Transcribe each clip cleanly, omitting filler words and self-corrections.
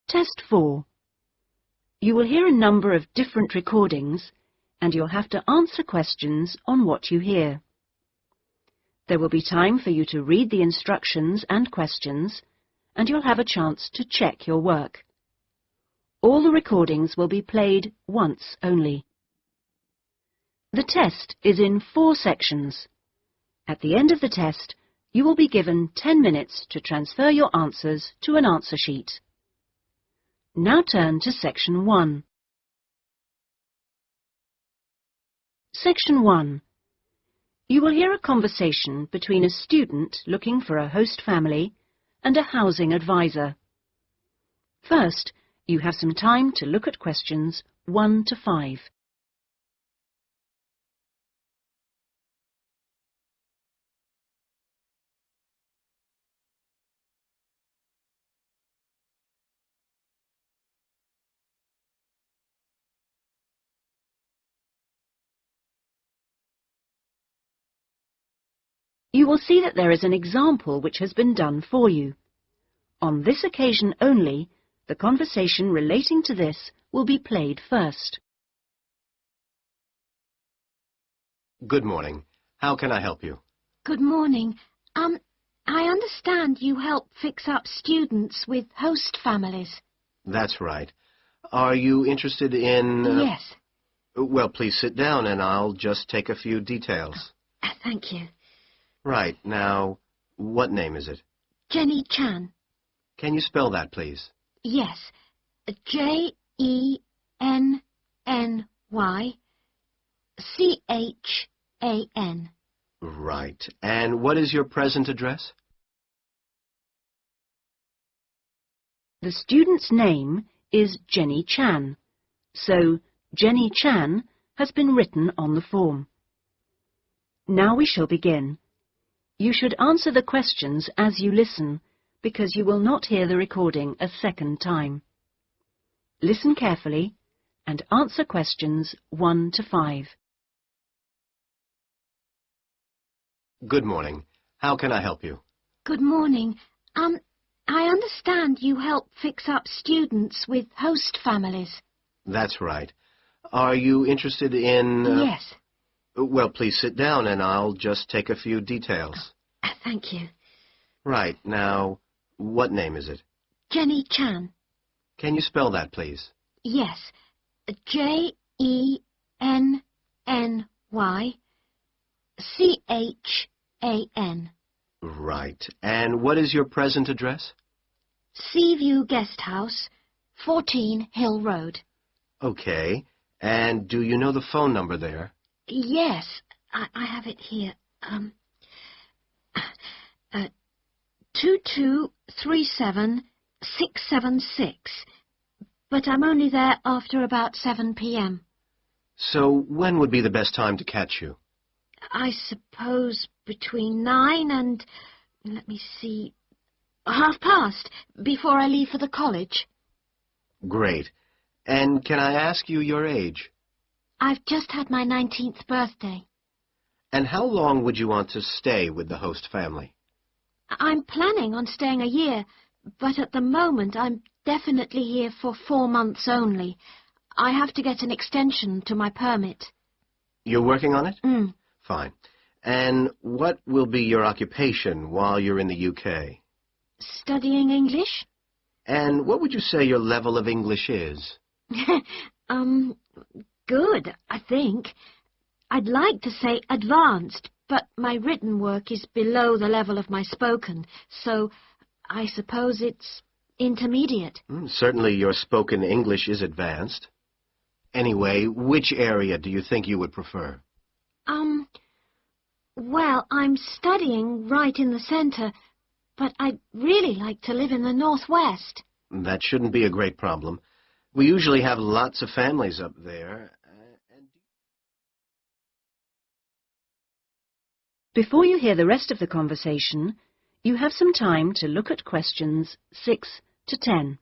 Test 4. You will hear a number of different recordings and you'll have to answer questions on what you hear. There will be time for you to read the instructions and questions and you'll have a chance to check your work. All the recordings will be played once only. The test is in 4 sections. At the end of the test, you will be given 10 minutes to transfer your answers to an answer sheet. Now turn to Section 1. Section 1. You will hear a conversation between a student looking for a host family and a housing advisor. First, you have some time to look at questions 1 to 5. You will see that there is an example which has been done for you. On this occasion only, the conversation relating to this will be played first. Good morning. How can I help you? Good morning. I understand you help fix up students with host families. That's right. Are you interested in... Yes. Well, please sit down and I'll just take a few details. Thank you. Right. Now, what name is it? Jenny Chan. Can you spell that, please? Yes. Jenny-Chan. Right. And what is your present address? The student's name is Jenny Chan, so Jenny Chan has been written on the form. Now we shall begin. You should answer the questions as you listen, because you will not hear the recording a second time. Listen carefully and answer questions 1 to 5. Good morning. How can I help you? Good morning. I understand you help fix up students with host families. That's right. Are you interested in... Yes. Well, please sit down and I'll just take a few details. Thank you. Right. Now, what name is it? Jenny Chan. Can you spell that, please? Yes. Jenny-Chan. Right. And what is your present address? Seaview Guest House, 14 Hill Road. Okay. And do you know the phone number there? Yes, I have it here. 2237676. But I'm only there after about 7 p.m. So when would be the best time to catch you? I suppose between 9 and, let me see, past, before I leave for the college. Great. And can I ask you your age? I've just had my 19th birthday. And how long would you want to stay with the host family? I'm planning on staying a year, but at the moment I'm definitely here for 4 months only. I have to get an extension to my permit. You're working on it? Mm. Fine. And what will be your occupation while you're in the UK? Studying English? And what would you say your level of English is? Good, I think. I'd like to say advanced, but my written work is below the level of my spoken, so I suppose it's intermediate. Certainly your spoken English is advanced. Anyway, which area do you think you would prefer? Well, I'm studying right in the centre, but I'd really like to live in the northwest. That shouldn't be a great problem. We usually have lots of families up there. Before you hear the rest of the conversation, you have some time to look at questions 6 to 10.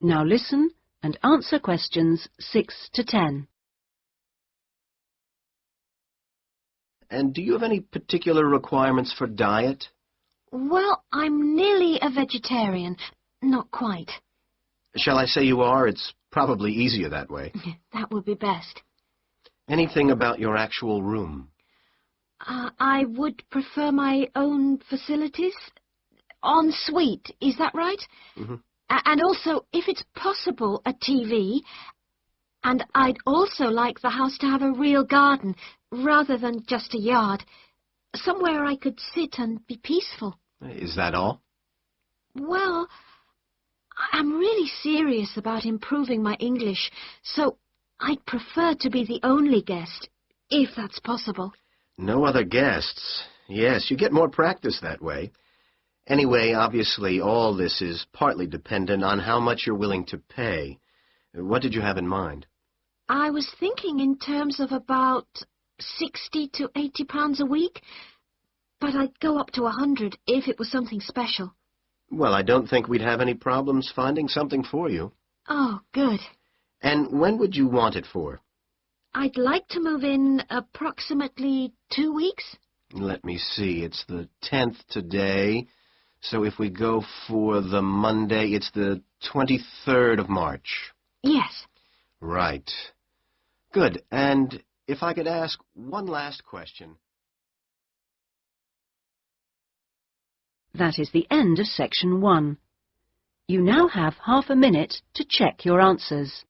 Now listen and answer questions 6 to 10. And do you have any particular requirements for diet? Well, I'm nearly a vegetarian. Not quite. Shall I say you are? It's probably easier that way. That would be best. Anything about your actual room? I would prefer my own facilities. En suite, is that right? Mm-hmm. And also, if it's possible, a TV. And I'd also like the house to have a real garden, rather than just a yard. Somewhere I could sit and be peaceful. Is that all? Well, I'm really serious about improving my English, so I'd prefer to be the only guest, if that's possible. No other guests. Yes, you get more practice that way. Anyway, obviously, all this is partly dependent on how much you're willing to pay. What did you have in mind? I was thinking in terms of about 60 to 80 pounds a week, but I'd go up to 100 if it was something special. Well, I don't think we'd have any problems finding something for you. Oh, good. And when would you want it for? I'd like to move in approximately 2 weeks. Let me see, it's the 10th today, so if we go for the Monday, it's the 23rd of March. Yes. Right. Good, and if I could ask one last question. That is the end of section 1. You now have half a minute to check your answers.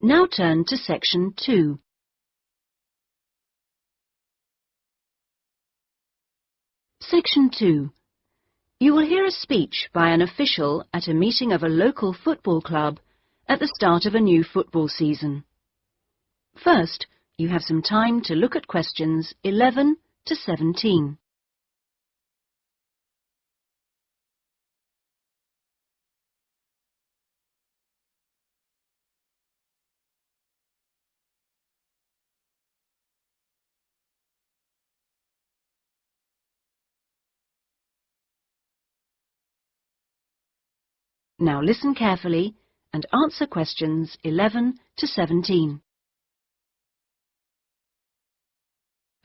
Now turn to section 2. Section 2. You will hear a speech by an official at a meeting of a local football club at the start of a new football season. First, you have some time to look at questions 11 to 17. Now listen carefully and answer questions 11 to 17.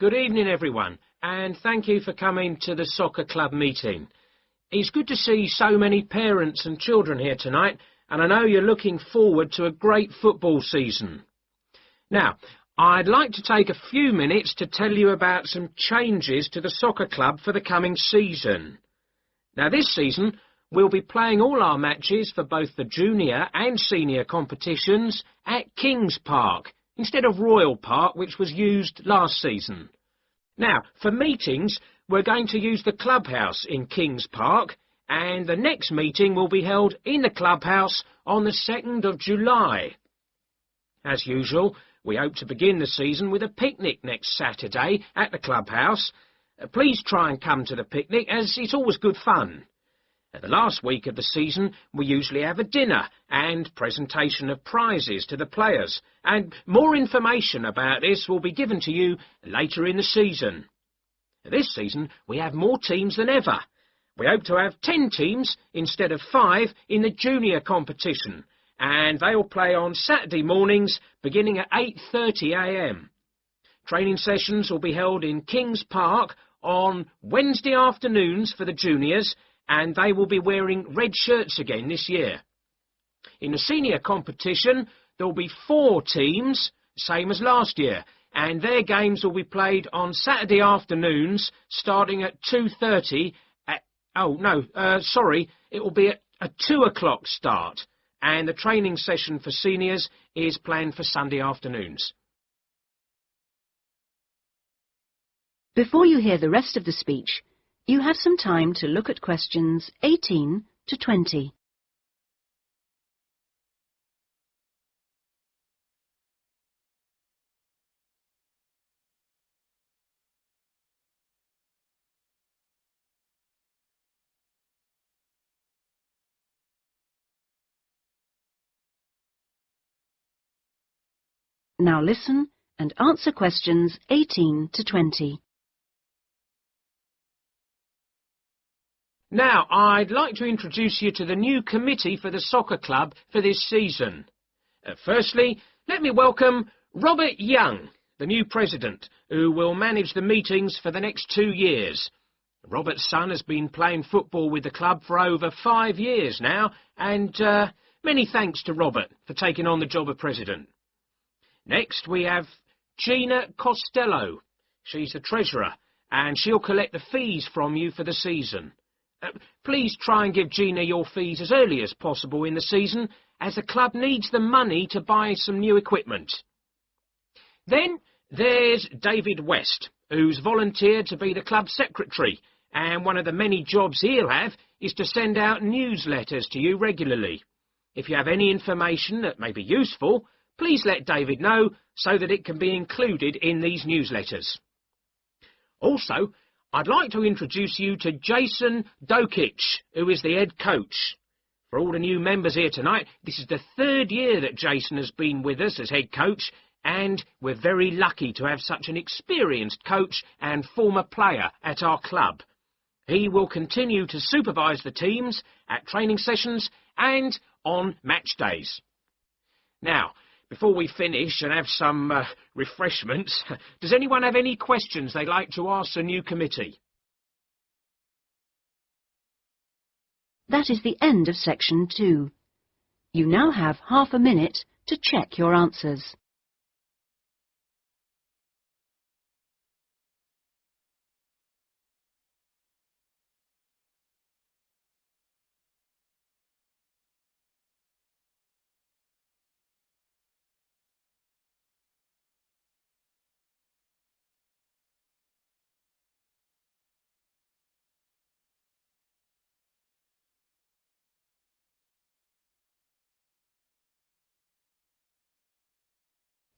Good evening, everyone, and thank you for coming to the soccer club meeting. It's good to see so many parents and children here tonight, and I know you're looking forward to a great football season. Now, I'd like to take a few minutes to tell you about some changes to the soccer club for the coming season. Now, this season, we'll be playing all our matches for both the junior and senior competitions at Kings Park, instead of Royal Park, which was used last season. Now, for meetings, we're going to use the clubhouse in Kings Park, and the next meeting will be held in the clubhouse on the 2nd of July. As usual, we hope to begin the season with a picnic next Saturday at the clubhouse. Please try and come to the picnic, as it's always good fun. At the last week of the season, we usually have a dinner and presentation of prizes to the players, and more information about this will be given to you later in the season. This season, we have more teams than ever. We hope to have 10 teams instead of 5 in the junior competition, and they will play on Saturday mornings beginning at 8:30 a.m. Training sessions will be held in Kings Park on Wednesday afternoons for the juniors, and they will be wearing red shirts again this year. In the senior competition, there will be 4 teams, same as last year, and their games will be played on Saturday afternoons, starting at 2:30 at... it will be at a 2 o'clock start, and the training session for seniors is planned for Sunday afternoons. Before you hear the rest of the speech, you have some time to look at questions 18 to 20. Now listen and answer questions 18 to 20. Now, I'd like to introduce you to the new committee for the soccer club for this season. Firstly, let me welcome Robert Young, the new president, who will manage the meetings for the next 2 years. Robert's son has been playing football with the club for over 5 years now, and many thanks to Robert for taking on the job of president. Next, we have Gina Costello. She's the treasurer, and she'll collect the fees from you for the season. Please try and give Gina your fees as early as possible in the season, as the club needs the money to buy some new equipment. Then there's David West, who's volunteered to be the club secretary, and one of the many jobs he'll have is to send out newsletters to you regularly. If you have any information that may be useful, please let David know so that it can be included in these newsletters. Also, I'd like to introduce you to Jason Dokic, who is the head coach. For all the new members here tonight, this is the 3rd year that Jason has been with us as head coach, and we're very lucky to have such an experienced coach and former player at our club. He will continue to supervise the teams at training sessions and on match days. Now, before we finish and have some refreshments, does anyone have any questions they'd like to ask the new committee? That is the end of section 2. You now have half a minute to check your answers.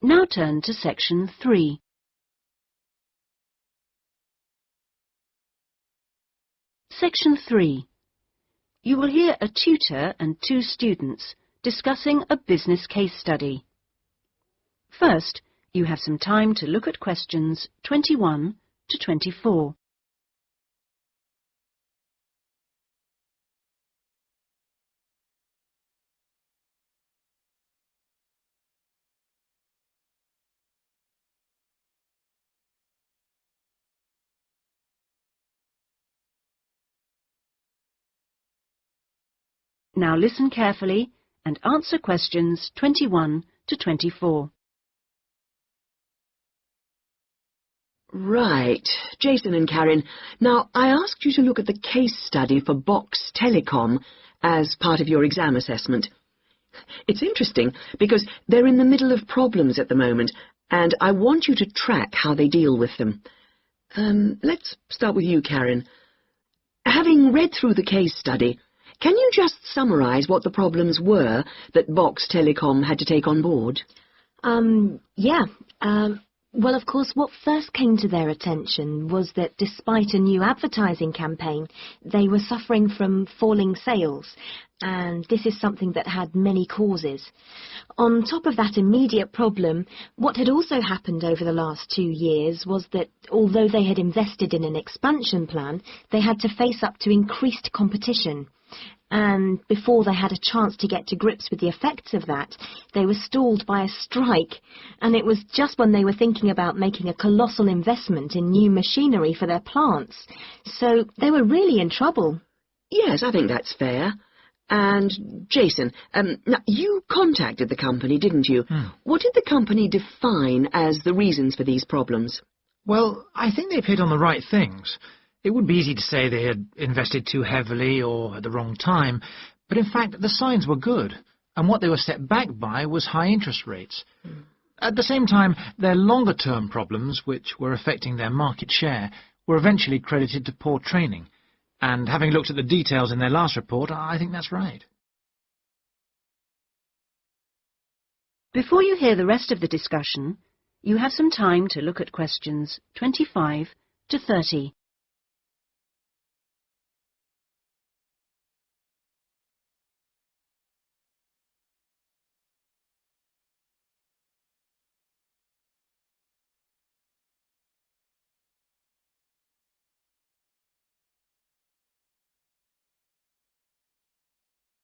Now turn to section 3. Section 3. You will hear a tutor and 2 students discussing a business case study. First, you have some time to look at questions 21 to 24. Now listen carefully and answer questions 21 to 24. Right. Jason and Karen, now I asked you to look at the case study for Box Telecom as part of your exam assessment. It's interesting because they're in the middle of problems at the moment, and I want you to track how they deal with them. Let's start with you, Karen. Having read through the case study, can you just summarise what the problems were that Box Telecom had to take on board? Yeah. Well, of course, what first came to their attention was that despite a new advertising campaign, they were suffering from falling sales, and this is something that had many causes. On top of that immediate problem, what had also happened over the last 2 years was that although they had invested in an expansion plan, they had to face up to increased competition. And before they had a chance to get to grips with the effects of that, they were stalled by a strike, and it was just when they were thinking about making a colossal investment in new machinery for their plants. So they were really in trouble. Yes, I think that's fair. And, Jason, now you contacted the company, didn't you? What did the company define as the reasons for these problems? Well, I think they've hit on the right things. It would be easy to say they had invested too heavily or at the wrong time, but in fact the signs were good, and what they were set back by was high interest rates. At the same time, their longer-term problems, which were affecting their market share, were eventually credited to poor training, and having looked at the details in their last report, I think that's right. Before you hear the rest of the discussion, you have some time to look at questions 25 to 30.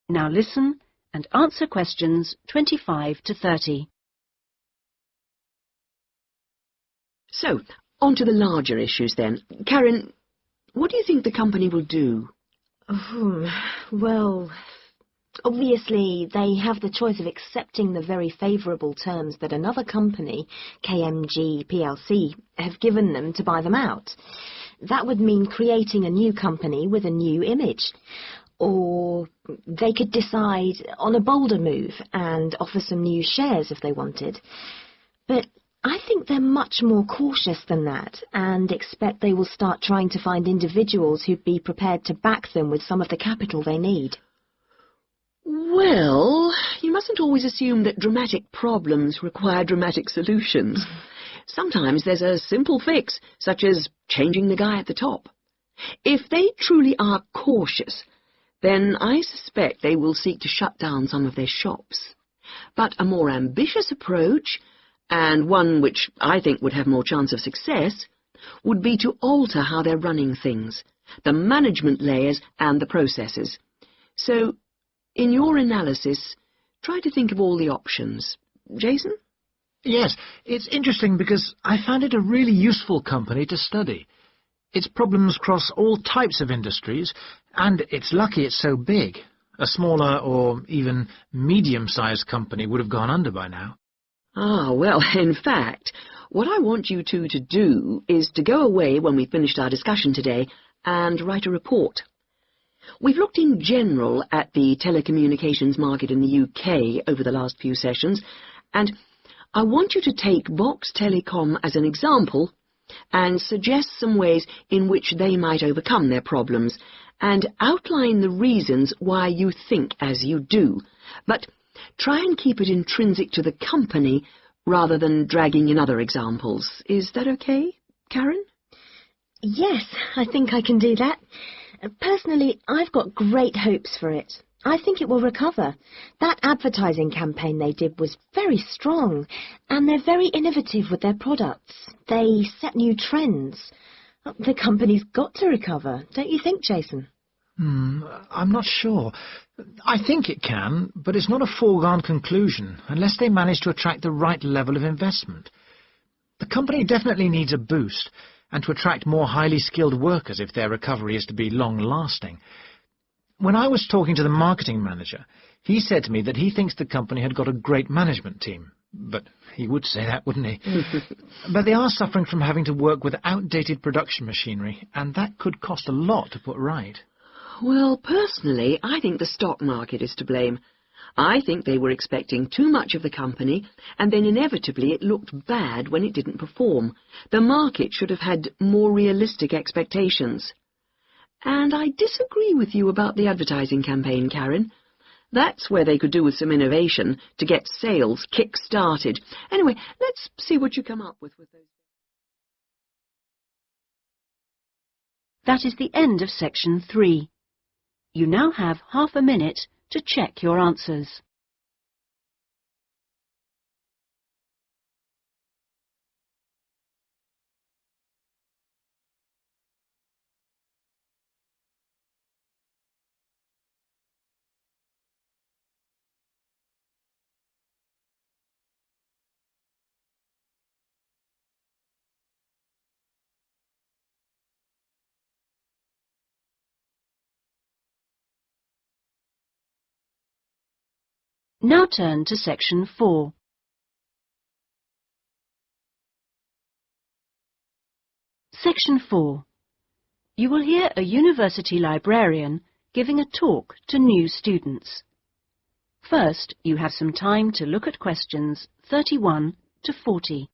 Now listen and answer questions 25 to 30. So, on to the larger issues then. Karen, what do you think the company will do? Well, obviously they have the choice of accepting the very favourable terms that another company, KMG plc, have given them to buy them out. That would mean creating a new company with a new image. Or they could decide on a bolder move and offer some new shares if they wanted. But I think they're much more cautious than that and expect they will start trying to find individuals who'd be prepared to back them with some of the capital they need. Well, you mustn't always assume that dramatic problems require dramatic solutions. Sometimes there's a simple fix, such as changing the guy at the top. If they truly are cautious, then I suspect they will seek to shut down some of their shops. But a more ambitious approach, and one which I think would have more chance of success, would be to alter how they're running things, the management layers and the processes. So, in your analysis, try to think of all the options. Jason? Yes, it's interesting because I found it a really useful company to study. Its problems cross all types of industries, and it's lucky it's so big. A smaller or even medium-sized company would have gone under by now. Ah, well, in fact, what I want you two to do is to go away when we've finished our discussion today and write a report. We've looked in general at the telecommunications market in the UK over the last few sessions, and I want you to take Box Telecom as an example and suggest some ways in which they might overcome their problems, and outline the reasons why you think as you do. But try and keep it intrinsic to the company rather than dragging in other examples. Is that okay, Karen? Yes, I think I can do that. Personally, I've got great hopes for it. I think it will recover. That advertising campaign they did was very strong, and they're very innovative with their products. They set new trends. The company's got to recover, don't you think, Jason? I'm not sure. I think it can, but it's not a foregone conclusion unless they manage to attract the right level of investment. The company definitely needs a boost, and to attract more highly skilled workers if their recovery is to be long-lasting. When I was talking to the marketing manager, he said to me that he thinks the company had got a great management team. But he would say that, wouldn't he? But they are suffering from having to work with outdated production machinery, and that could cost a lot to put right. Well, personally, I think the stock market is to blame. I think they were expecting too much of the company, and then inevitably it looked bad when it didn't perform. The market should have had more realistic expectations. And I disagree with you about the advertising campaign, Karen. That's where they could do with some innovation to get sales kick-started. Anyway, let's see what you come up with those. That is the end of section 3. You now have half a minute to check your answers. Now turn to section 4. Section 4. You will hear a university librarian giving a talk to new students. First, you have some time to look at questions 31 to 40.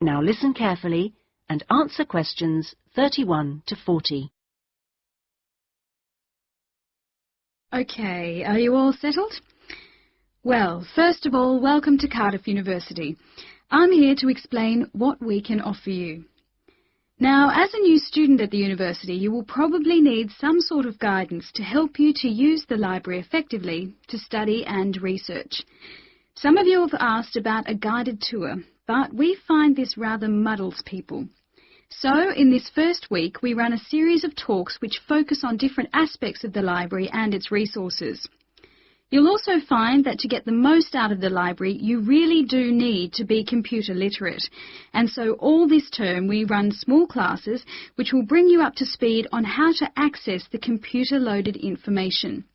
Now listen carefully and answer questions 31 to 40. Okay, are you all settled? Well, first of all, welcome to Cardiff University. I'm here to explain what we can offer you. Now, as a new student at the university, you will probably need some sort of guidance to help you to use the library effectively to study and research. Some of you have asked about a guided tour, but we find this rather muddles people. So, in this first week, we run a series of talks which focus on different aspects of the library and its resources. You'll also find that to get the most out of the library, you really do need to be computer literate. And so all this term we run small classes which will bring you up to speed on how to access the computer-loaded information.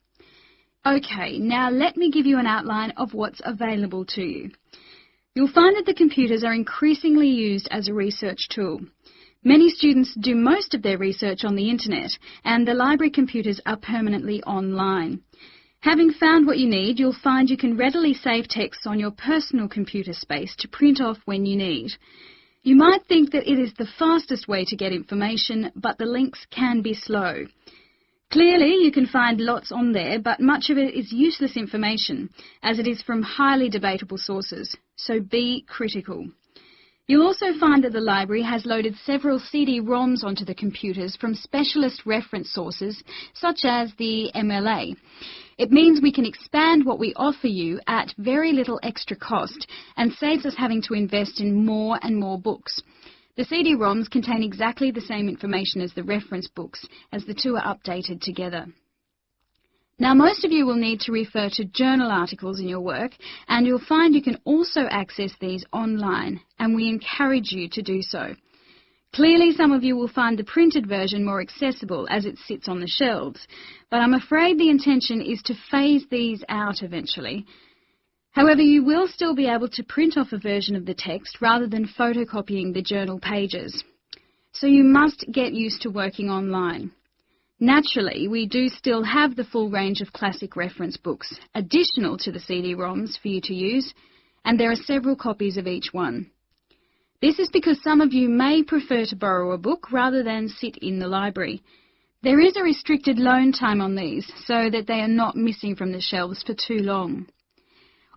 Okay, now let me give you an outline of what's available to you. You'll find that the computers are increasingly used as a research tool. Many students do most of their research on the internet, and the library computers are permanently online. Having found what you need, you'll find you can readily save texts on your personal computer space to print off when you need. You might think that it is the fastest way to get information, but the links can be slow. Clearly, you can find lots on there, but much of it is useless information, as it is from highly debatable sources, so be critical. You'll also find that the library has loaded several CD-ROMs onto the computers from specialist reference sources, such as the MLA. It means we can expand what we offer you at very little extra cost and saves us having to invest in more and more books. The CD-ROMs contain exactly the same information as the reference books, as the two are updated together. Now, most of you will need to refer to journal articles in your work, and you'll find you can also access these online, and we encourage you to do so. Clearly, some of you will find the printed version more accessible as it sits on the shelves, but I'm afraid the intention is to phase these out eventually. However, you will still be able to print off a version of the text rather than photocopying the journal pages. So you must get used to working online. Naturally, we do still have the full range of classic reference books, additional to the CD-ROMs for you to use, and there are several copies of each one. This is because some of you may prefer to borrow a book rather than sit in the library. There is a restricted loan time on these, so that they are not missing from the shelves for too long.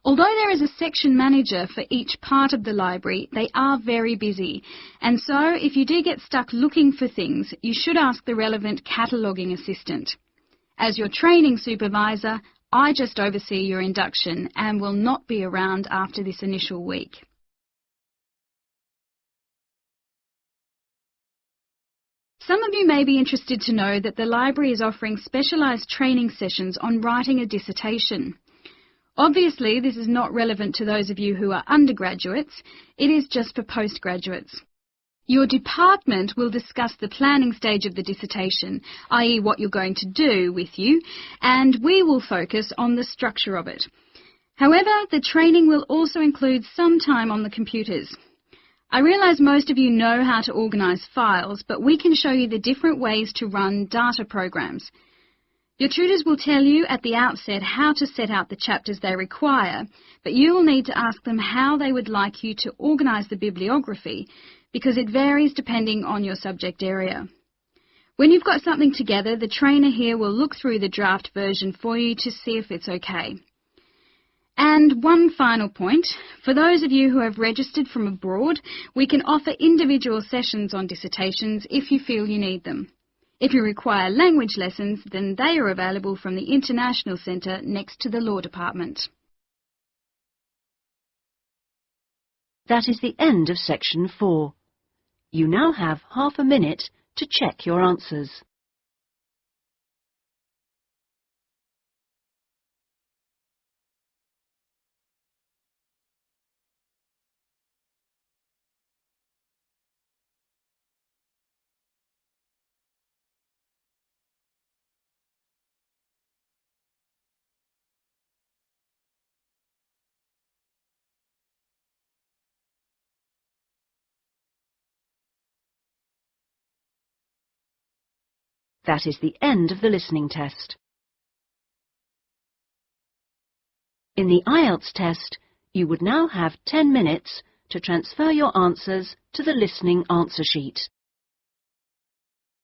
Although there is a section manager for each part of the library, they are very busy, and so if you do get stuck looking for things, you should ask the relevant cataloguing assistant. As your training supervisor, I just oversee your induction and will not be around after this initial week. Some of you may be interested to know that the library is offering specialised training sessions on writing a dissertation. Obviously, this is not relevant to those of you who are undergraduates. It is just for postgraduates. Your department will discuss the planning stage of the dissertation, i.e. what you're going to do with you, and we will focus on the structure of it. However, the training will also include some time on the computers. I realise most of you know how to organise files, but we can show you the different ways to run data programs. Your tutors will tell you at the outset how to set out the chapters they require, but you will need to ask them how they would like you to organise the bibliography, because it varies depending on your subject area. When you've got something together, the trainer here will look through the draft version for you to see if it's okay. And one final point, for those of you who have registered from abroad, we can offer individual sessions on dissertations if you feel you need them. If you require language lessons, then they are available from the International Centre next to the Law Department. That is the end of section 4. You now have half a minute to check your answers. That is the end of the listening test. In the IELTS test, you would now have 10 minutes to transfer your answers to the listening answer sheet.